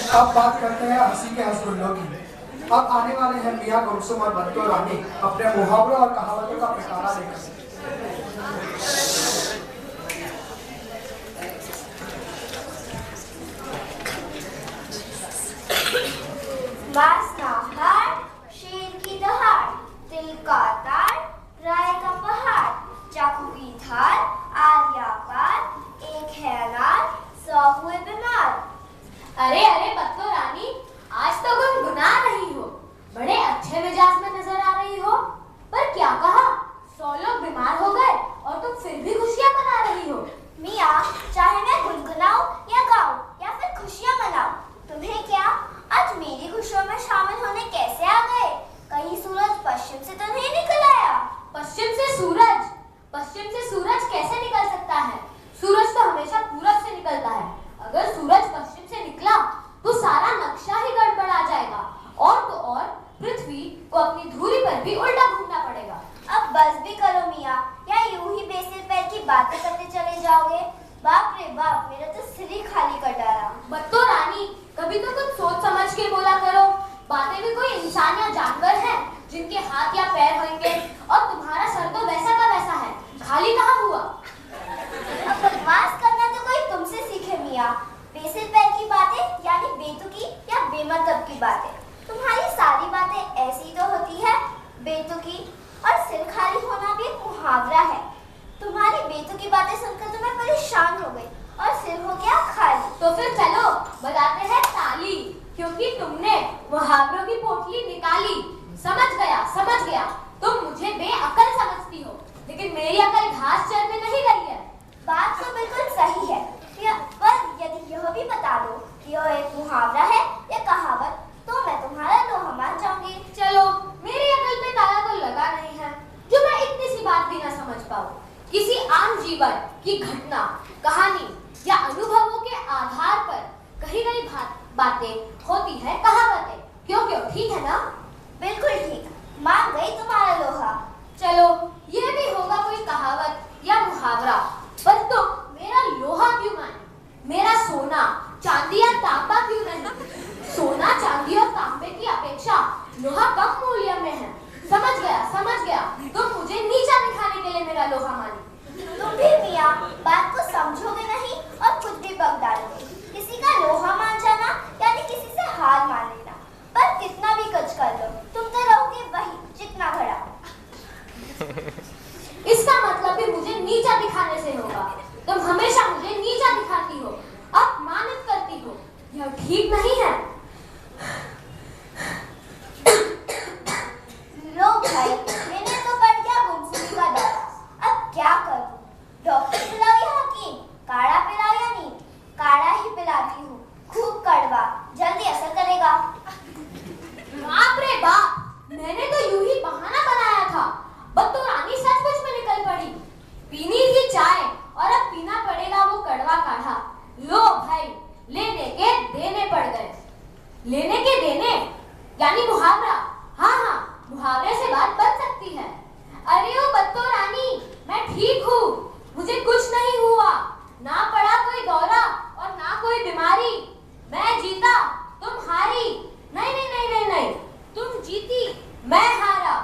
अब बात करते हैं हंसी के हंसगुल्लों की। अब आने वाले हैं मियां गुमसुम और बंतो रानी अपने मुहावरों और कहावतों का पिटारा लेकर। शेर की दहाड़, तिल का तार, राय का पहाड़, चाकू की धार, आर्या पार, एक है अनार, 100 हुए बीमार। अरे अरे बत्तो रानी, आज तो गुनगुना रही हो, बड़े अच्छे मिजाज में नजर आ रही हो। पर क्या कहा, 100 लोग बीमार हो गए और तुम फिर भी खुशियां मना रही हो। मियाँ, चाहे मैं गुनगुनाऊं या गाऊं या फिर खुशियां मनाऊं, तुम्हें क्या? आज मेरी खुशियों में शामिल होने कैसे आ गए? कहीं सूरज पश्चिम से तो नहीं निकल आया? पश्चिम से सूरज? पश्चिम से सूरज कैसे निकल सकता है? सूरज तो हमेशा पूरब से निकलता है। अगर सूरज पश्चिम से निकला तो सारा नक्शा ही गड़बड़ा जाएगा और तो और पृथ्वी को अपनी धुरी पर भी उल्टा घूमना पड़ेगा। अब बस भी करो मियाँ, या यूं ही बेसिर पैर की बातें करते चले जाओगे? बाप रे बाप, मेरा तो सिर ही खाली कर डाला। बत्तो रानी, कभी तो कुछ सोच समझ के बोला करो। बातें भी कोई इंसान या जानवर है जिनके हाथ या पैर होंगे, और तुम्हारा सर तो वैसा का वैसा है, खाली कहाँ हुआ? अब बकवास करना तो कोई तुमसे सीखे मियाँ। बेसिर पैर की बातें यानी बेतुकी या बेमतलब की बातें। तुम्हारी सारी बातें ऐसी तो होती है बेतुकी, और सिर खाली होना भी एक मुहावरा है। तुम्हारी बेतुकी बातें सुनकर तो मैं परेशान हो गई और सिर हो गया खाली। तो फिर चलो बजाते हैं ताली, क्योंकि तुमने मुहावरों की पोटली निकाली। समझ गया, तुम मुझे बेअकल समझती हो, लेकिन मेरी अकल घास चरने नहीं गई है। बात तो बिल्कुल सही है, पर यदि यह भी बता दो कि यह एक मुहावरा है या कहावत, तो मैं तुम्हारा लोहा मान जाऊंगी। चलो, मेरी अकल पे ताला तो लगा नहीं है जो मैं इतनी सी बात भी ना समझ पाऊं। किसी आम जीवन की घटना, कहानी या अनुभवों के आधार पर कही गई बातें होती है कहावतें। क्यों ठीक है ना? बिल्कुल ठीक, मान गई तुम्हारा लोहा। चलो, यह भी होगा कोई कहावत या मुहावरा, पर तुम मेरा लोहा क्यों माने? मेरा सोना, चांदी या तांबा क्यों नहीं? सोना, चांदी और तांबे की अपेक्षा लोहा कम मूल्य में है। समझ गया, तुम मुझे नीचा दिखाने के लिए मेरा लोहा मानी। तुम भी मियाँ बात को समझोगे नहीं और खुद भी बक डालोगे। किसी का लोहा मान जाना यानी किसी से हार मान लेना। पर कितना भी कच कर लो, तुम तो रहोगे वही चिकना घड़ा। इसका मतलब भी मुझे नीचा दिखाने से होगा। तुम हमेशा मुझे नीचा दिखाती हो, अपमानित करती हो। यह ठीक नहीं है। लो भाई, मैंने तो पड़ गया गुमसुमी का दौरा। अब क्या करूं? डॉक्टर पिलाओ या हकीम? काढ़ा पिलाओ या नीम? काढ़ा ही पिलाती हूँ, खूब कड़वा, जल्दी असर करेगा। बाप रे बाप, मैंने तो यूं ही बहाना बनाया था। बत्तो रानी सचमुच में निकल पड़ी। पीनी थी चाय और अब पीना पड़ेगा वो कड़वा काढ़ा। लो भाई, लेने के देने पड़ गए। लेने के देने यानी मुहावरा। हाँ, मुहावरे से बात बन सकती है। अरे ओ बत्तो रानी, मैं ठीक हूँ, मुझे कुछ नहीं हुआ। ना पड़ा कोई दौरा और ना कोई बीमारी। मैं जीता, तुम हारी। नहीं, तुम जीती, मैं हारा।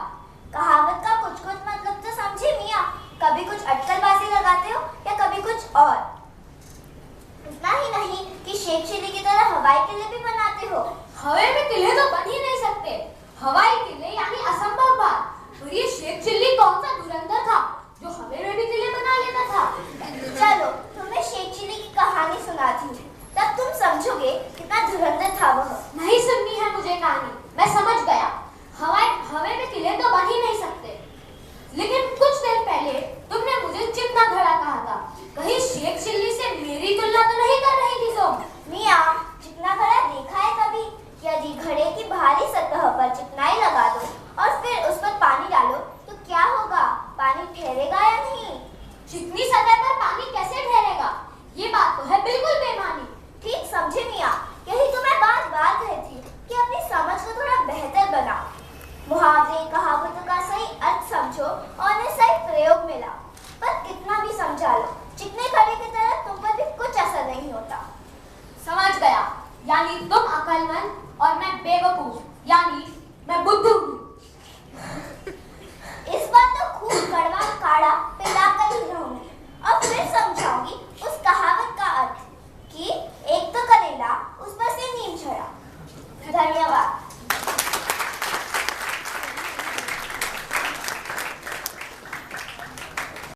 कहावत का कुछ मतलब तो समझे मियाँ। कभी कुछ अटकलबाजी लगाते हो या कभी कुछ और। इतना ही नहीं कि शेख चिल्ली की तरह हवाई किले भी बनाते हो। हवा में किले तो बन ही नहीं सकते। हवाई किले यानी असंभव बात। और ये शेख चिल्ली कौन सा धुरंधर था जो हवा में भी किले बना लेता था? चलो, तुम्हें शेख चिल्ली की कहानी सुनाती हूँ, तब तुम समझोगे कितना धुरंधर था वह। नहीं सुननी है मुझे कहानी, मैं समझ गया। हवा में किले तो बन ही नहीं सकते। लेकिन कुछ देर पहले तुमने मुझे चिकना घड़ा कहा था। कहीं शेख चिल्ली से मेरी तुलना तो नहीं कर रही थी तुम? मियाँ, चिकना घड़ा देखा है कभी? यदि घड़े की बाहरी सतह पर चिकनाई लगा दो और फिर उस पर पानी डालो तो क्या होगा? पानी ठहरेगा या नहीं? चिकनी सतह पर पानी कैसे ठहरेगा? ये बात तो है बिल्कुल बेमानी। ठीक समझे मियाँ, यही तो मैं बार कहती हूँ कि अपनी समझ को थोड़ा बेहतर बनाओ। मुहावरे, कहावतों का सही अर्थ समझो और उन्हें सही प्रयोग में लाओ। पर कितना भी समझा लो, चिकने घड़े की तरह यानी मैं बुद्धू हूँ।